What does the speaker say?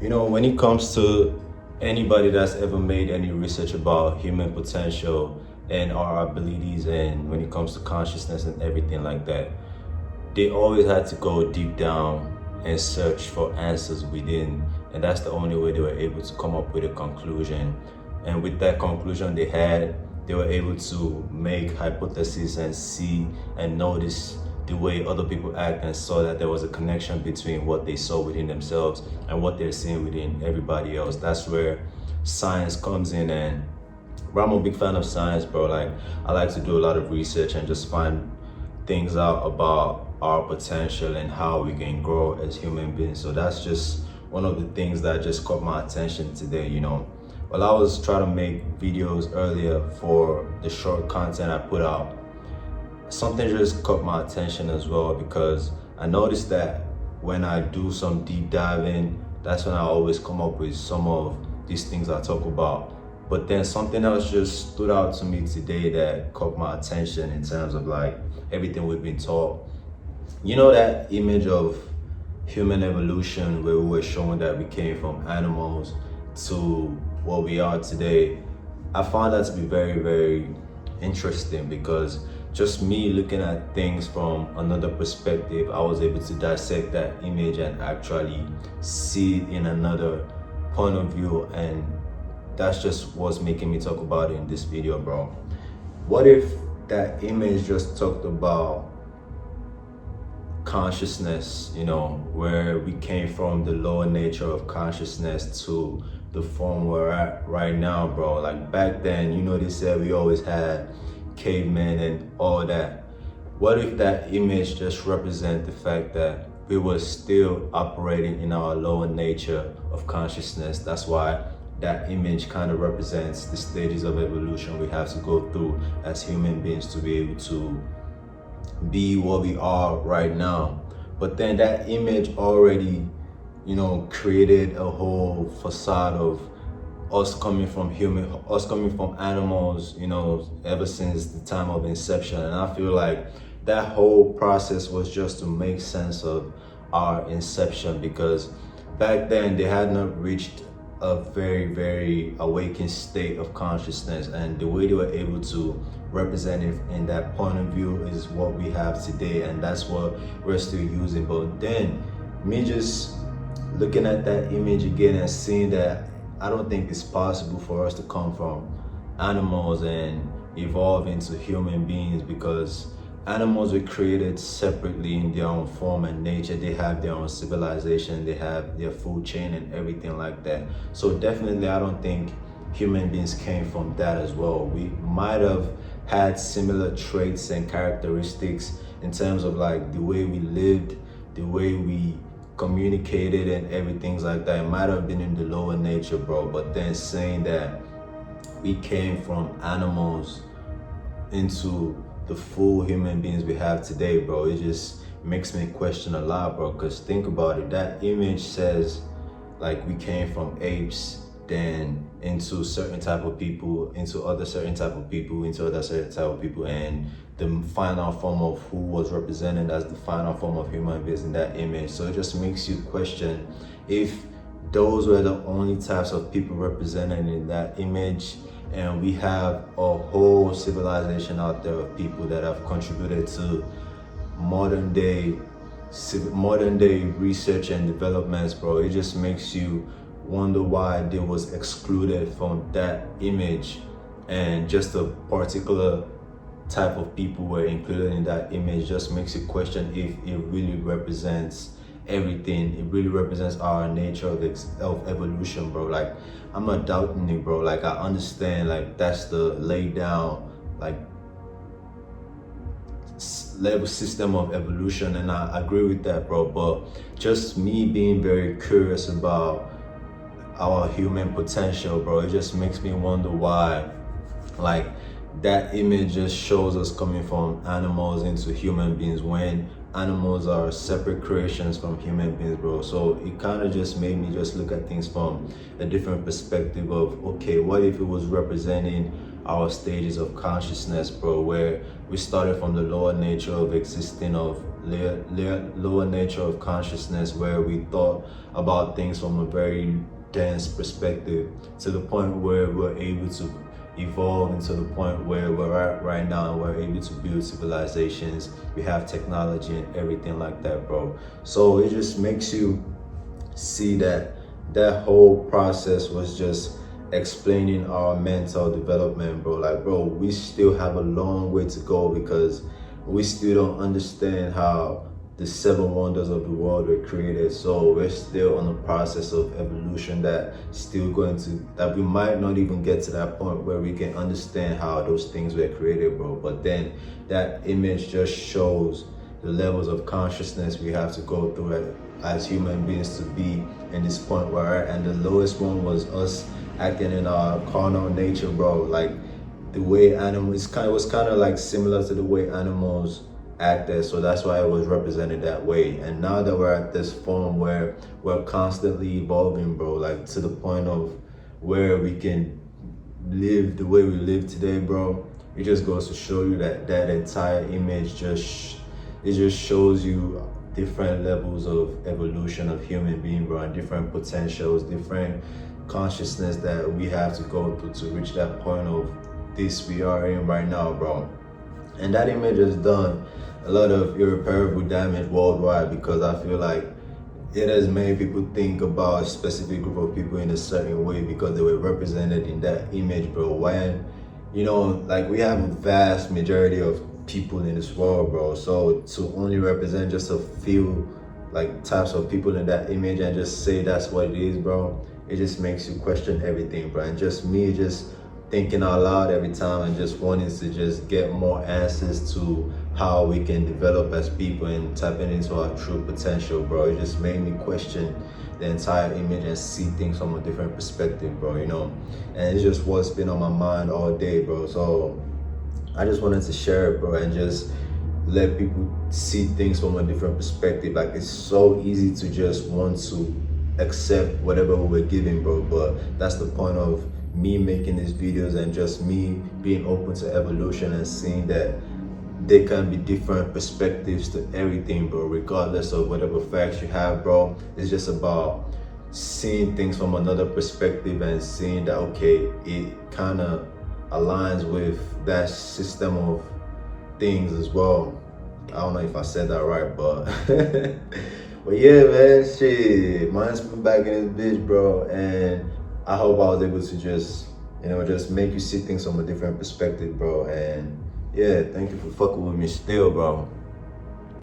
You know, when it comes to anybody that's ever made any research about human potential and our abilities, and when it comes to consciousness and everything like that, they always had to go deep down and search for answers within. And that's the only way they were able to come up with a conclusion. And with that conclusion they were able to make hypotheses and see and notice the way other people act, and saw that there was a connection between what they saw within themselves and what they're seeing within everybody else. That's where science comes in. And bro, I'm a big fan of science, bro. Like, I like to do a lot of research and just find things out about our potential and how we can grow as human beings. So that's just one of the things that just caught my attention today, you know. While I was trying to make videos earlier for the short content I put out, something just caught my attention as well, because I noticed that when I do some deep diving, that's when I always come up with some of these things I talk about. But then something else just stood out to me today that caught my attention in terms of like everything we've been taught. You know, that image of human evolution where we were showing that we came from animals to what we are today. I found that to be very, very interesting, because just me looking at things from another perspective, I was able to dissect that image and actually see it in another point of view. And that's just what's making me talk about it in this video, bro. What if that image just talked about consciousness, you know, where we came from the lower nature of consciousness to the form we're at right now, bro? Like back then, you know, they said we always had cavemen and all that. What if that image just represent the fact that we were still operating in our lower nature of consciousness? That's why that image kind of represents the stages of evolution we have to go through as human beings to be able to be what we are right now. But then that image already, you know, created a whole facade of us coming from animals, you know, ever since the time of inception. And I feel like that whole process was just to make sense of our inception, because back then they had not reached a very, very awakened state of consciousness, and the way they were able to represent it in that point of view is what we have today, and that's what we're still using. But then me just looking at that image again and seeing that I don't think it's possible for us to come from animals and evolve into human beings, because animals were created separately in their own form and nature. They have their own civilization, they have their food chain and everything like that. So definitely I don't think human beings came from that as well. We might have had similar traits and characteristics in terms of like the way we lived, the way we communicated and everything like that. It might have been in the lower nature, bro. But then saying that we came from animals into the full human beings we have today, bro, it just makes me question a lot, bro. Because think about it, that image says like we came from apes, then into certain type of people, into other certain type of people, into other certain type of people, and the final form of who was represented as the final form of human beings in that image. So it just makes you question if those were the only types of people represented in that image, and we have a whole civilization out there of people that have contributed to modern day research and developments, bro. It just makes you wonder why they was excluded from that image, and just a particular type of people were included in that image. Just makes you question if it really represents everything. It really represents our nature of evolution, bro. Like, I'm not doubting it, bro. Like, I understand, like, that's the laid down like level system of evolution, and I agree with that, bro. But just me being very curious about our human potential, bro, it just makes me wonder why like that image just shows us coming from animals into human beings, when animals are separate creations from human beings, bro. So it kind of just made me just look at things from a different perspective of, okay, what if it was representing our stages of consciousness, bro, where we started from the lower nature of existing, of lower nature of consciousness, where we thought about things from a very dense perspective, to the point where we're able to evolve into the point where we're at right now. We're able to build civilizations, we have technology and everything like that, bro. So it just makes you see that that whole process was just explaining our mental development, bro. Like, bro, we still have a long way to go, because we still don't understand how the 7 wonders of the world were created. So we're still on the process of evolution that we might not even get to that point where we can understand how those things were created, bro. But then that image just shows the levels of consciousness we have to go through as human beings to be in this point where, and the lowest one was us acting in our carnal nature, bro. Like the way animals, it was kind of like similar to the way animals acted, so that's why it was represented that way. And now that we're at this form where we're constantly evolving, bro, like to the point of where we can live the way we live today, bro, it just goes to show you that that entire image just shows you different levels of evolution of human being, bro, and different potentials, different consciousness that we have to go through to reach that point of this we are in right now, bro. And that image has done a lot of irreparable damage worldwide, because I feel like it has made people think about a specific group of people in a certain way because they were represented in that image, bro. When, you know, like we have a vast majority of people in this world, bro. So to only represent just a few like types of people in that image and just say that's what it is, bro, it just makes you question everything, bro. And just me just thinking out loud every time and just wanting to just get more answers to how we can develop as people and tapping into our true potential, bro. It just made me question the entire image and see things from a different perspective, bro, you know. And it's just what's been on my mind all day, bro. So I just wanted to share it, bro, and just let people see things from a different perspective. Like, it's so easy to just want to accept whatever we're given, bro, but that's the point of me making these videos and just me being open to evolution and seeing that there can be different perspectives to everything, bro, regardless of whatever facts you have, bro. It's just about seeing things from another perspective and seeing that, okay, it kind of aligns with that system of things as well. I don't know if I said that right, but but yeah, man, shit, mine's put back in this bitch, bro, and I hope I was able to just, you know, just make you see things from a different perspective, bro. And yeah, thank you for fucking with me still, bro.